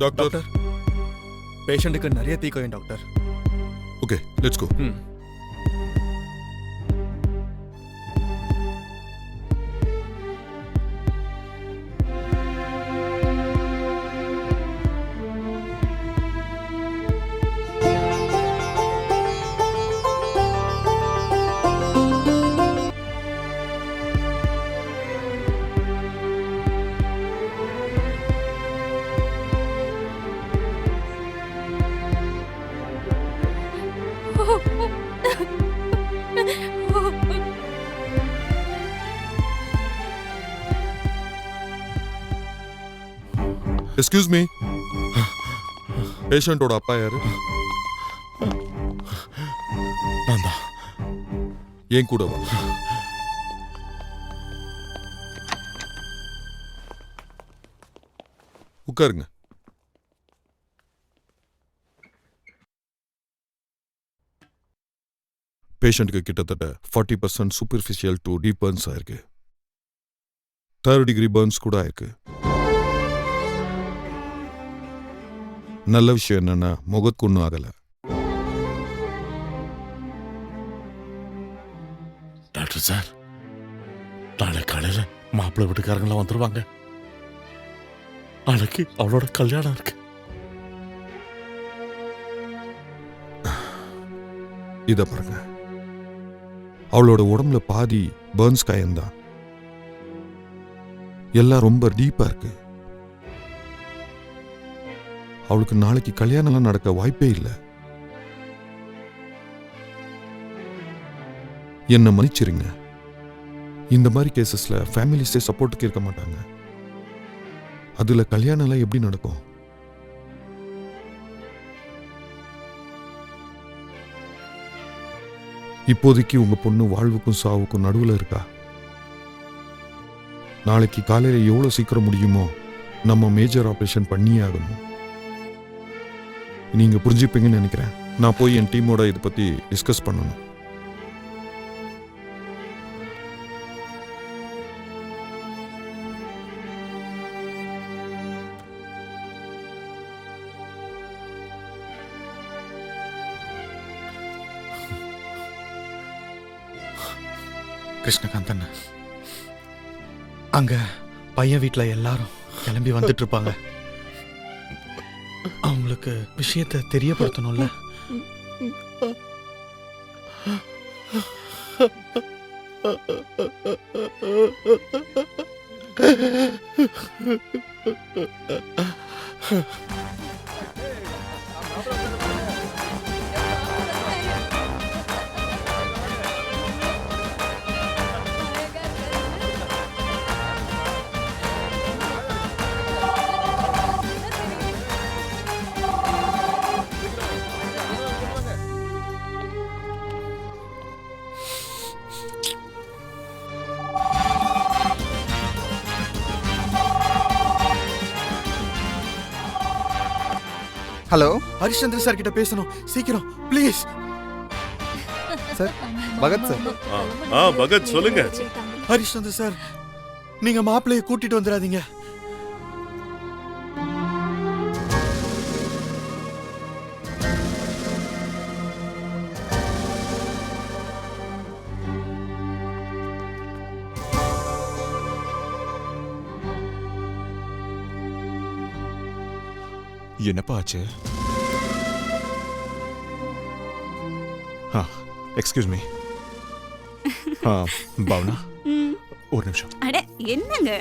Doctor பேஷண்ட்டுக்கு நிறைய தீக்கோயும் doctor. Okay let's go. Excuse me, பேஷண்டோட அப்பா யாரு? நான் தான். ஏன் கூட வா. உட்காருங்க. பேஷண்ட்டுக்கு கிட்டத்தட்ட 40% சூப்பர்ஃபிஷியல் டு டீப் பர்ன்ஸ் ஆயிருக்கு. 3rd டிகிரி பர்ன்ஸ் கூட ஆயிருக்கு. நல்ல விஷயம் என்னன்னா முகத்துக்கு ஒன்றும் ஆகல. டாக்டர் சார், நாளை காலையில மாப்பிள்ளை வீட்டுக்காரங்களாம் வந்துருவாங்க. நாளைக்கு அவளோட கல்யாணம் இருக்கு. இத பாருங்க, அவளோட உடம்புல பாதி பர்ன்ஸ் காயம்தான். எல்லாம் ரொம்ப டீப்பா இருக்கு. அவளுக்கு நாளைக்கு கல்யாணம்லாம் நடக்க வாய்ப்பே இல்லை. என்ன மன்னிச்சிருங்க. இந்த மாதிரி கேசஸ்ல ஃபேமிலிஸே சப்போர்ட்டுக்கு இருக்க மாட்டாங்க. அதுல கல்யாணம் எல்லாம் எப்படி நடக்கும்? இப்போதைக்கு உங்க பொண்ணு வாழ்வுக்கும் சாவுக்கும் நடுவுல இருக்கா. நாளைக்கு காலையில எவ்வளவு சீக்கிரம் முடியுமோ நம்ம மேஜர் ஆபரேஷன் பண்ணியே ஆகணும். நீங்க புரிஞ்சுப்பீங்கன்னு நினைக்கிறேன். நான் போய் என் டீமோட இதை பத்தி டிஸ்கஸ் பண்ணணும். கிருஷ்ணகாந்தன், அங்க பையன் வீட்டுல எல்லாரும் கிளம்பி வந்துட்டு இருப்பாங்க. அவங்களுக்கு விஷயத்தை தெரியப்படுத்தணும்ல. ஹலோ, ஹரிச்சந்திர சார் கிட்ட பேசணும், சீக்கிரம் please. Sir Bhagat sir. Bhagat சொல்லுங்க. ஹரிச்சந்திர சார், நீங்க மாப்பிள்ளைய கூட்டிட்டு வந்துடாதீங்க. என்னப்பா ஆச்சு? Excuse me. பாவனா, ஒரு நிமிஷம். அட என்னங்க?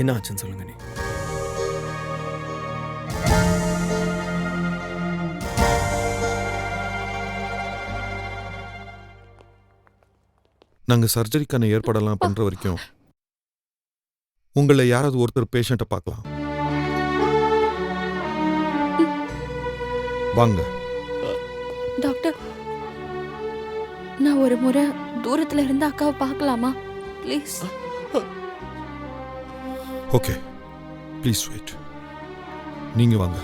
என்ன ஆச்சுன்னு சொல்லுங்க. நீ நாங்க சர்ஜரிக்கான ஏற்பாடெல்லாம் பண்ற வரைக்கும் உங்களை யாராவது ஒருத்தர் பேஷண்ட்டை பார்க்கலாம். வாங்க. டாக்டர், நான் ஒரு முறை தூரத்துல இருந்து அக்காவை பார்க்கலாமா ப்ளீஸ்? Okay, please wait. நீங்க வாங்க.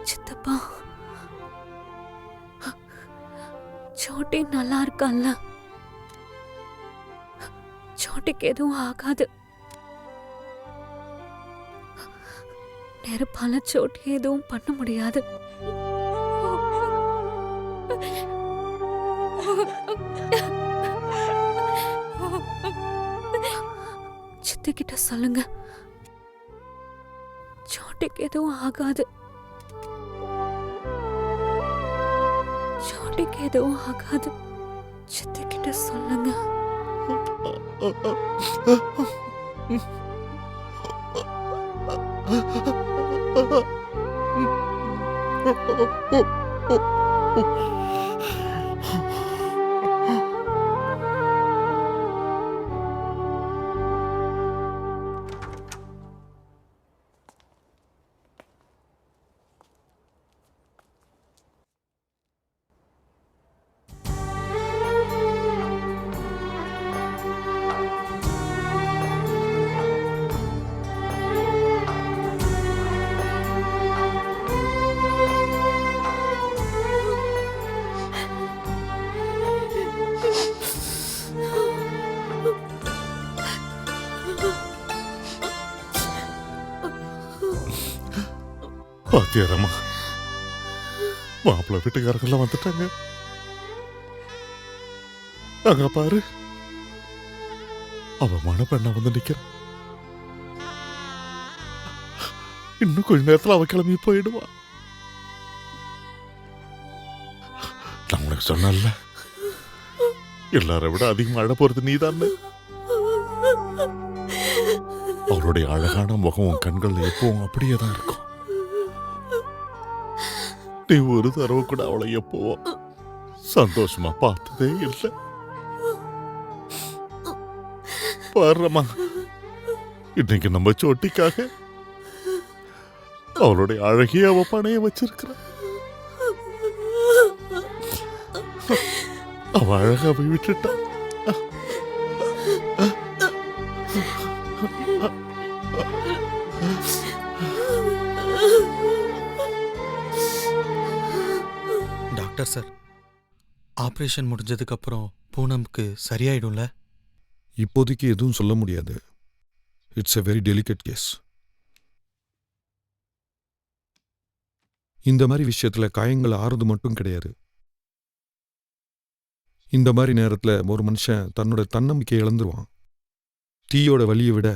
சித்தப்பா, சோட்டி நல்லா இருக்கான்ல? சோட்டிக்கு எதுவும் ஆகாது. நெருப்பால சோட்டி எதுவும் பண்ண முடியாது. சித்திக்கிட்ட சொல்லுங்க, சோட்டிக்கு எதுவும் ஆகாது. சோட்டிக்கு எதுவும் ஆகாது. சித்திக்கிட்ட சொல்லுங்க. பாத்தியாரம்மா, மாப்பிள்ளை வீட்டுக்காரங்கெல்லாம் வந்துட்டாங்க. அங்க பாரு, அவ மணப்பெண்ண வந்து நிக்கிற. இன்னும் கொஞ்ச நேரத்துல அவ கிளம்பி போயிடுவா. நான் உனக்கு சொன்னல, எல்லாரை விட அதிகமா அழ போறது நீதான். அவளுடைய அழகான முகம் உன் கண்கள்ல எப்பவும் அப்படியே தான் இருக்கும். நீ ஒரு தடவை கூட அவளை எப்போ சந்தோஷமா பார்த்ததே இல்லை. பாருமா, இன்னைக்கு நம்ம சோட்டிக்காக அவளுடைய அழகிய அவ பணைய வச்சிருக்கிற. அவ அழகா போய் விட்டுட்டா. டாக்டர் சார், ஆபரேஷன் முடிஞ்சதுக்கு அப்புறம் பூனம்க்கு சரியாயிடும்ல? இப்போதைக்கு எதுவும் சொல்ல முடியாது. It's a very delicate case. இந்த மாதிரி விஷயத்துல காயங்கள் ஆறுது மட்டும் கிடையாது. இந்த மாதிரி நேரத்துல ஒரு மனுஷன் தன்னோட தன்னம்பிக்கையை இழந்துருவான். தீயோட வலியை விட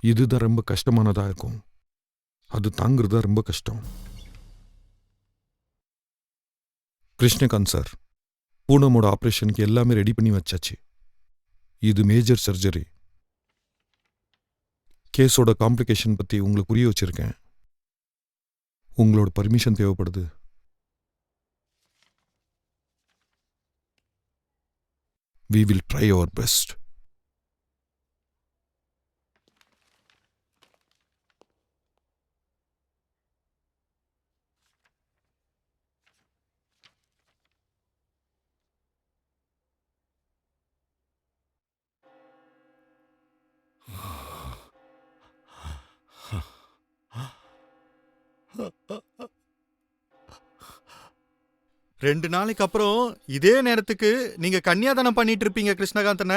இதுதான் ரொம்ப கஷ்டமானதா இருக்கும். அது தாங்கிறதா ரொம்ப கஷ்டம். கிருஷ்ணகாந்த் சார், பூனமோட ஆபரேஷனுக்கு எல்லாமே ரெடி பண்ணி வச்சாச்சு. இது மேஜர் சர்ஜரி. கேஸோட காம்ப்ளிகேஷன் பத்தி உங்களுக்கு புரிய வச்சிருக்கேன். உங்களோட பர்மிஷன் தேவைப்படுது. We will try our best. 2 நாளைக்கு அப்புறம் இதே நேரத்துக்கு நீங்க கன்னியாதானம் பண்ணிட்டு இருப்பீங்க கிருஷ்ணகாந்தன.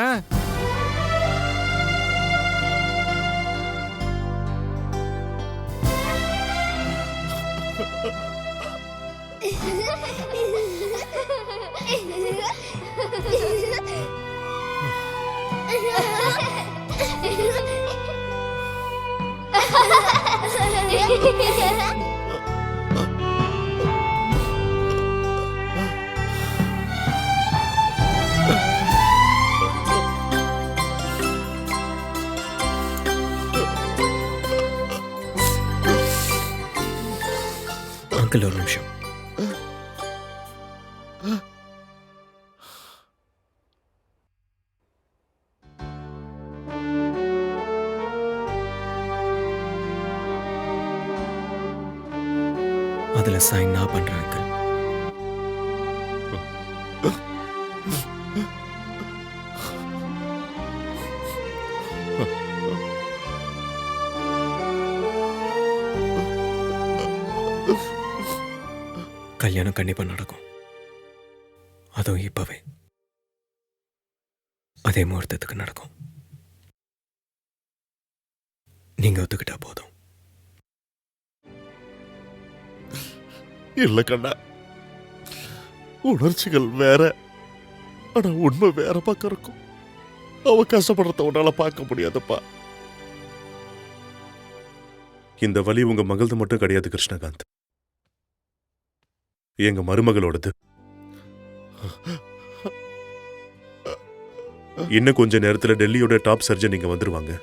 அங்கிள் ஒரு நிமிஷம். அதுல சைன் நான் பண்றேன் அங்கிள். கல்யாணம் கண்டிப்பா நடக்கும். அதுவும் இப்பவே அதே முகூர்த்தத்துக்கு நடக்கும். நீங்க ஒத்துக்கிட்டா போதும். இல்ல கண்ணா, உணர்ச்சிகள் வேற, ஆனா உண்மை வேற பக்கம் இருக்கும். அவ கஷ்டப்படுறத உன்னால பார்க்க முடியாதுப்பா. இந்த வலி உங்க மகள்து மட்டும் கிடையாது கிருஷ்ணகாந்த், எங்க மருமகளோடது. இன்னும் கொஞ்ச நேரத்துல டெல்லியோட டாப் சர்ஜன் இங்க வந்துருவாங்க.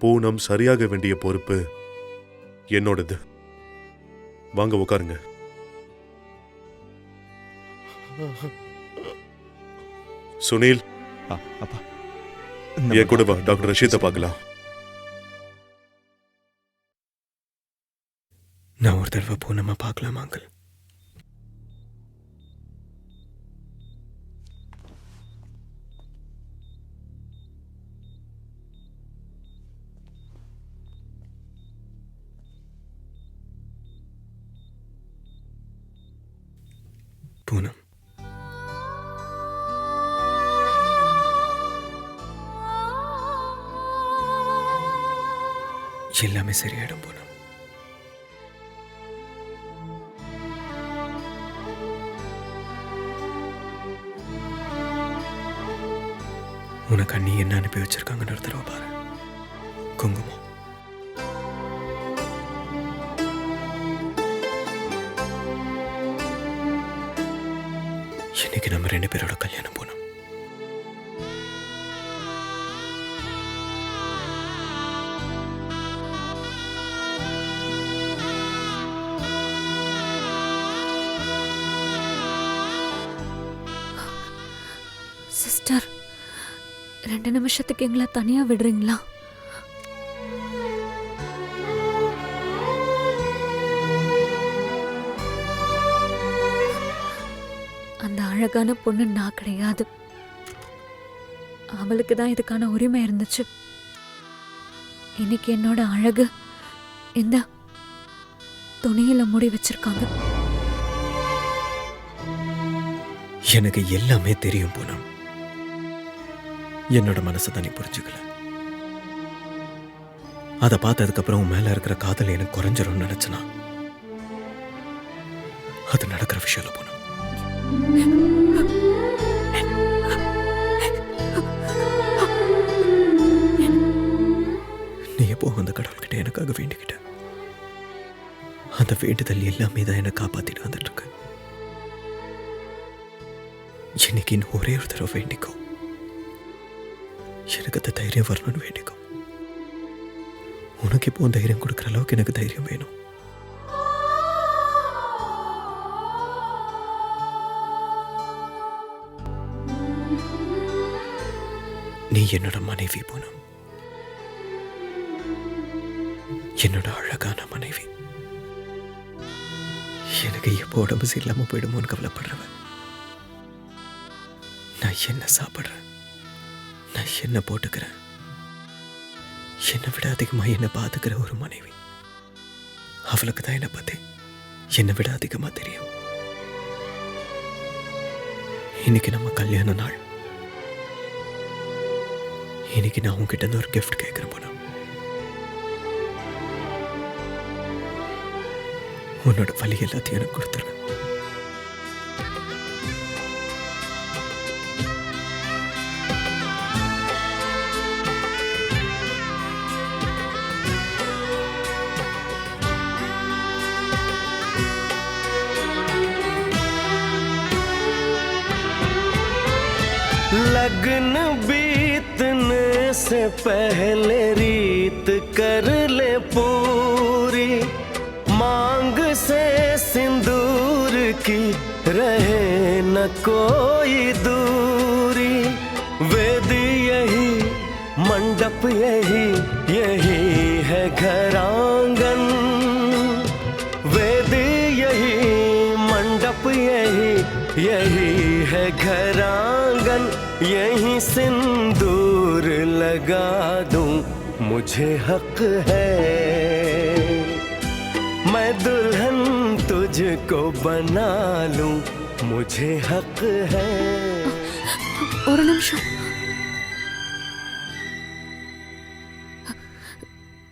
பூனம் சரியாக வேண்டிய பொறுப்பு என்னோடது. வாங்க உட்காருங்க. சுனில், அப்பா என் கூட வா, டாக்டர் ரஷீதை பார்க்கலாம். நான் ஒரு தடவை பூனமா பார்க்கலாமா அங்கிள்? பூனம், எல்லாமே சரியாயிடும் பூனம். உனக்கு அண்ணி என்ன அனுப்பி வச்சிருக்காங்கன்னு ஒரு தடவை பாரு. குங்குமம். இன்னைக்கு நம்ம 2 பேரோட கல்யாணம் போனோம். சிஸ்டர், 2 நிமிஷத்துக்கு எங்களை தனியா விடுறீங்களா? அந்த அழகான பொண்ணு நான் கிடையாது. அவளுக்கு தான் இதுக்கான உரிமை இருந்துச்சு. இன்னைக்கு என்னோட அழகு இந்த துணியில மூடி வச்சிருக்காங்க. எனக்கு எல்லாமே தெரியும் பூனம். என்னோட மனசை தான் நீ புரிஞ்சுக்கல. அதை பார்த்ததுக்கு அப்புறம் உன் மேல இருக்கிற காதல் எனக்கு குறைஞ்சிரும்னு நினைச்சனா அது நடக்கிற விஷயம் இல்லை பூனம். நீ எப்போ அந்த கடவுள்கிட்ட எனக்காக வேண்டிக்கிட்ட அந்த வேண்டுதல் எல்லாமே தான் என்னை காப்பாத்திட்டு வந்துட்டு இருக்கு. இன்னைக்கு இன்னும் ஒரே ஒரு தடவை வேண்டிக்கோ. எனக்கு அந்த தைரியம் வரணும்னு வேண்டிக்கோ. உனக்கு இப்போ தைரியம் கொடுக்குற அளவுக்கு எனக்கு தைரியம் வேணும். நீ என்னோட மனைவி பூனம். என்னோட அழகான மனைவி. எனக்கு எப்போ உடம்பு சரியில்லாம போயிடுமோன்னு கவலைப்படுறவன். நான் என்ன சாப்பிட்றேன், நான் என்ன போட்டுக்கிறேன், என்னை விட அதிகமாக என்னை பார்த்துக்கிற ஒரு மனைவி. அவளுக்கு தான் என்னை பற்றி என்னை விட அதிகமாக தெரியும். இன்னைக்கு நம்ம கல்யாண நாள். இன்னைக்கு நான் உங்ககிட்ட இருந்து ஒரு கிஃப்ட் கேட்கிறேன் போனா. உன்னோட வலி எல்லாத்தையும் எனக்கு கொடுத்துருங்க. लगन बीतने से पहले रीत कर ले पूरी, मांग से सिंदूर की रहे न कोई दूरी। वेद यही मंडप यही यही है घरांगन, वेद यही मंडप यही यही है घरांगन। यहीं सिंदूर लगा दूं मुझे हक है, मैं दुल्हन तुझको बना लूं मुझे हक है। ஒரு நிமிஷம்.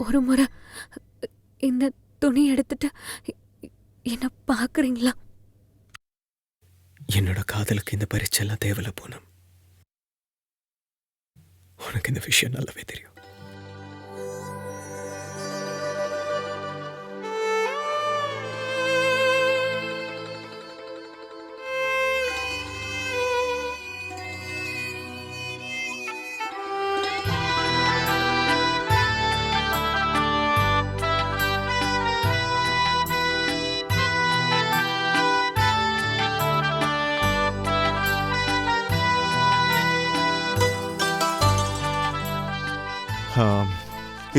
ஒரு முறை இந்த துணி எடுத்துட்டு என்ன பாக்குறீங்களா? என்னோட காதலுக்கு இந்த பரீட்சைலாம் தேவையில்ல பூனம். உனக்கு இந்த விஷயம் நல்லாவே தெரியும்.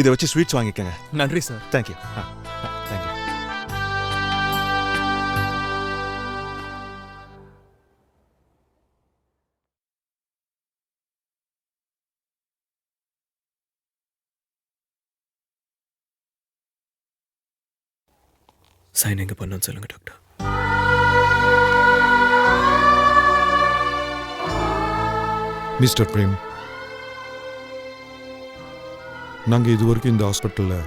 இதை வச்சு ஸ்வீட்ஸ் வாங்கிக்கங்க. நன்றி சார். தேங்க்யூ. தேங்க்யூ. சைன் எங்க பண்ணணும்னு சொல்லுங்க டாக்டர். மிஸ்டர் பிரேம், நாங்கள் இது வரைக்கும் இந்த ஹாஸ்பிட்டலில்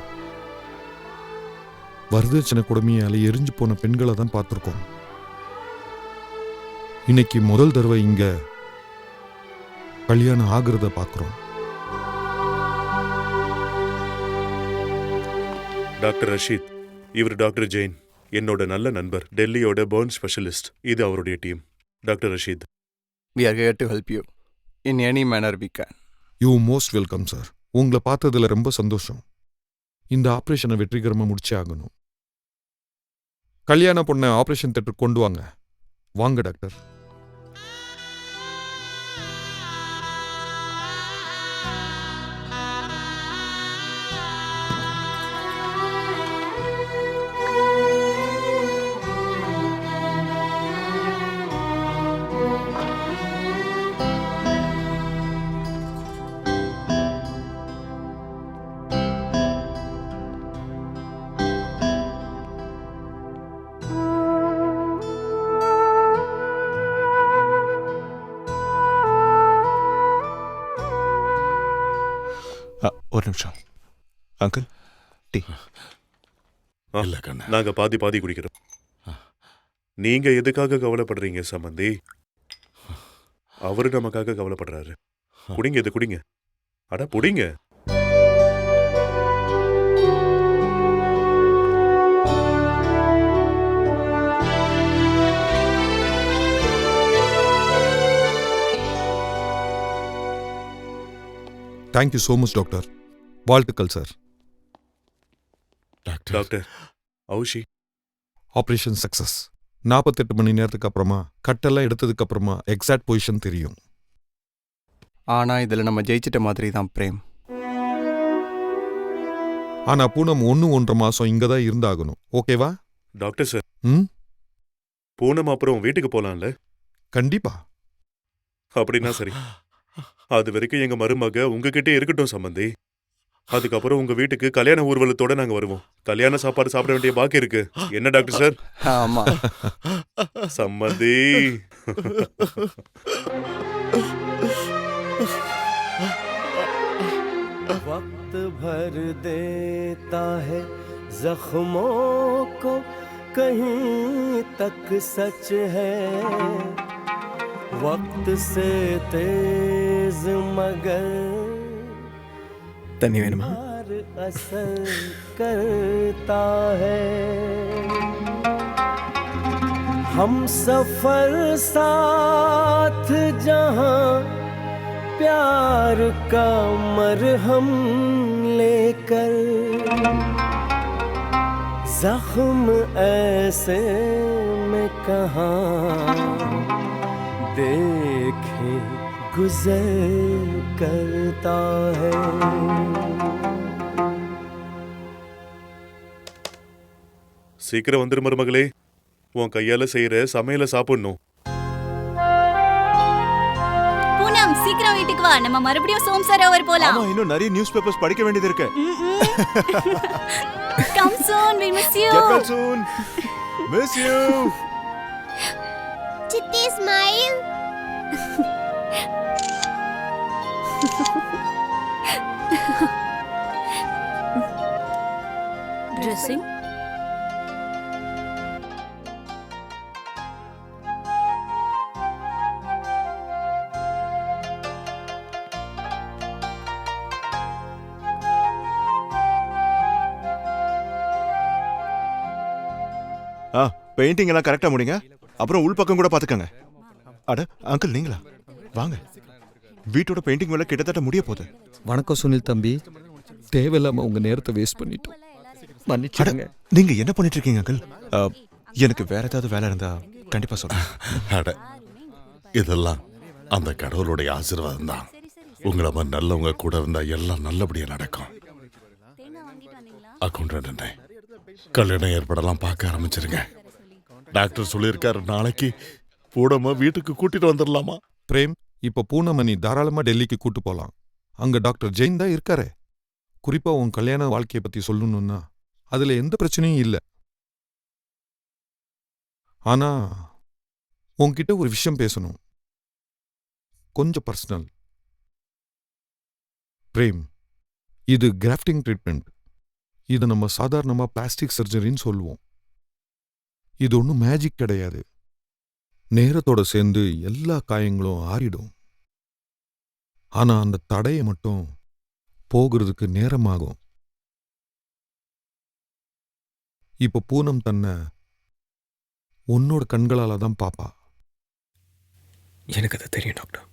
வரதட்சணை கொடுமையால் எரிஞ்சு போன பெண்களை தான் பார்த்துருக்கோம். இன்னைக்கு முதல் தடவை இங்கே கல்யாணம் ஆகிறத பார்க்குறோம். டாக்டர் ரஷீத், இவர் டாக்டர் ஜெயின், என்னோட நல்ல நண்பர், டெல்லியோட பர்ன் ஸ்பெஷலிஸ்ட். இது அவருடைய team. Doctor Rashid, We are here to help you in any manner we can. You most welcome sir. உங்களை பார்த்ததில் ரொம்ப சந்தோஷம். இந்த ஆப்ரேஷனை வெற்றிகரமாக முடிச்சே ஆகணும். கல்யாண பொண்ணை ஆப்ரேஷன் தியேட்டருக்கு கொண்டு வாங்க. வாங்க டாக்டர். ஒரு நிமிஷம் அங்கிள், டீ. நாங்க பாதி பாதி குடிக்கிறோம். நீங்க எதுக்காக கவலைப்படுறீங்க சம்பந்தி? அவரு நமக்காக கவலைப்படுறாரு. குடிங்க, இது குடிங்க. அட புடிங்க. Thank you so much doctor. வாழ்த்துக்கள் சார். டாக்டர் ஔஷி, ஆப்ரேஷன் சக்ஸஸ். 48 மணி நேரத்துக்கு அப்புறமா கட்டெல்லாம் எடுத்ததுக்கு அப்புறமா எக்ஸாக்ட் பொசிஷன் தெரியும். ஆனா இதுல நம்ம ஜெயிச்சிட்ட மாதிரி தான் பிரேம். ஆனா பூனம் 1.5 மாசம் இங்க தான் இருந்தாகணும். ஓகேவா டாக்டர் சார்? ம், பூனம் அப்புறம் வீட்டுக்கு போலாம்ல? கண்டிப்பா. அப்படின்னா சரி. அது வரைக்கும் எங்க மருமக உங்ககிட்டே இருக்கட்டும் சம்பந்தி. அதுக்கப்புறம் உங்க வீட்டுக்கு கல்யாண ஊர்வலத்தோட நாங்க வருவோம். கல்யாண சாப்பாடு சாப்பிட வேண்டிய பாக்கி இருக்கு. என்ன டாக்டர் சார்? ஆமா சம்மந்தி. वक्त भर देता है जख्मों को कहीं तक सच है वक्त से तेज मगर தண்ணி வேணுமா? हर असर करता है हम सफर साथ जहां प्यार का मरहम लेकर जख्म ऐसे में कहाँ देखे गुजर करता है சீக்கிரம் வந்துரு மருமகளே, உன் கையால செய்யற சமையல சாப்பிடணும். பூனம் சீக்கிரம் வீட்டுக்கு வா, நம்ம மறுபடியும் சோம்சரோவர் போலாம். ஆமா, இன்னும் நிறைய நியூஸ் பேப்பர்ஸ் படிக்க வேண்டியது இருக்கு. Come soon, we miss you. Get well soon. Miss you. Chitti smile. Dressing. Painting எல்லாம் கரெக்டா முடிங்க. அப்புறம் உள் பக்கம் கூட பாத்துக்கங்க. அட அங்கிள் நீங்களா? வாங்க. வீட்டோட பெயிண்டிங் வேலை கிட்டத்தட்ட முடிய போகுது. வணக்கம் சுனில் தம்பி, தேவையில்லாம உங்க நேரத்தை வேஸ்ட் பண்ணிட்டோம், மன்னிச்சிடுங்க. நீங்க என்ன பண்ணிட்டு இருக்கீங்க அங்கிள்? எனக்கு வேற ஏதாவது வேலை இருந்தா கண்டிப்பா சொல்லுங்க. அட இதெல்லாம் அந்த கடவுளுடைய ஆசீர்வாதம் தான். உங்களை மாதிரி நல்லவங்க கூட இருந்தா எல்லாம் நல்லபடியா நடக்கும். அக்கௌண்டன்ட் கல்யாணம் ஏற்படலாம் பார்க்க ஆரம்பிச்சிருங்க. டாக்டர் சொல்லியிருக்காரு நாளைக்கு பூனம வீட்டுக்கு கூட்டிட்டு வந்துடலாமா? பிரேம், இப்ப பூனமணி தாராளமா டெல்லிக்கு கூட்டு போலாம். அங்க டாக்டர் ஜெயின் தான் இருக்காரே. குறிப்பா உன் கல்யாண வாழ்க்கையை பத்தி சொல்லணும்னா அதுல எந்த பிரச்சனையும் இல்ல. ஆனா உன்கிட்ட ஒரு விஷயம் பேசணும், கொஞ்சம் பர்சனல். பிரேம், இது கிராஃப்டிங் ட்ரீட்மெண்ட். இது நம்ம சாதாரணமா பிளாஸ்டிக் சர்ஜரின்னு சொல்லுவோம். இது ஒன்றும் மேஜிக் கிடையாது. நேரத்தோட சேர்ந்து எல்லா காயங்களும் ஆறிடும். ஆனா அந்த தடையை மட்டும் போகிறதுக்கு நேரமாகும். இப்ப பூனம் தன்னை உன்னோட கண்களால தான் பாப்பா. எனக்கு அது தெரியும் டாக்டர்.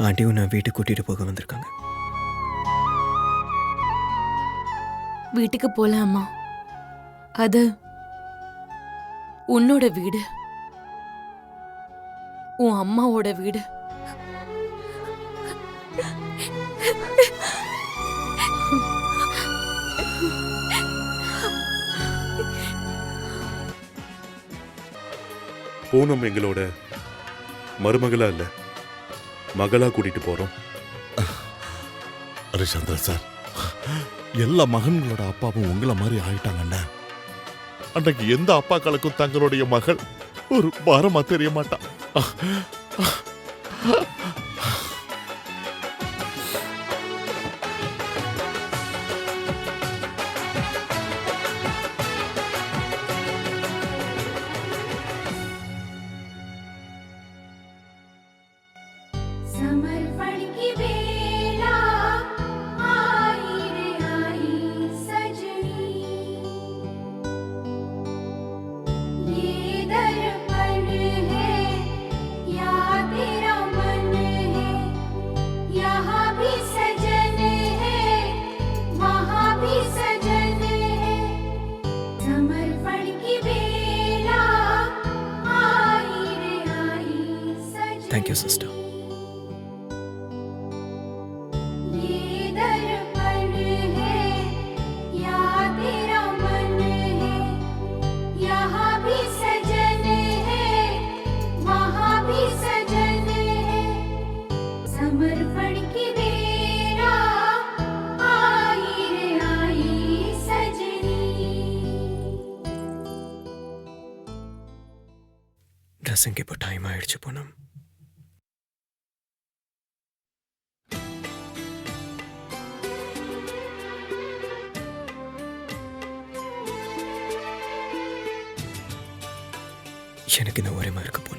ஆண்டியும் நான் வீட்டுக்கு கூட்டிட்டு போக வந்திருக்காங்க. வீட்டுக்கு போலாமா? அது உன்னோட வீடு, உன் அம்மாவோட வீடு. பூனம் எங்களோட மருமகளா இல்ல, மகளா கூட்டிட்டு போறோம். ஹரிச்சந்திர சார், எல்லா மகன்களோட அப்பாவும் உங்களை மாதிரி ஆயிட்டாங்கண்ணா. அன்றைக்கு எந்த அப்பாக்களுக்கும் தங்களுடைய மகள் ஒரு பாரமா தெரிய மாட்டா. Thank you, sister. यहाँ ட்ரெஸ்ஸிங் இப்போ டைம் ஆயிடுச்சு பூனம். எனக்கு இந்த உரிமை இருக்கு பூனம்.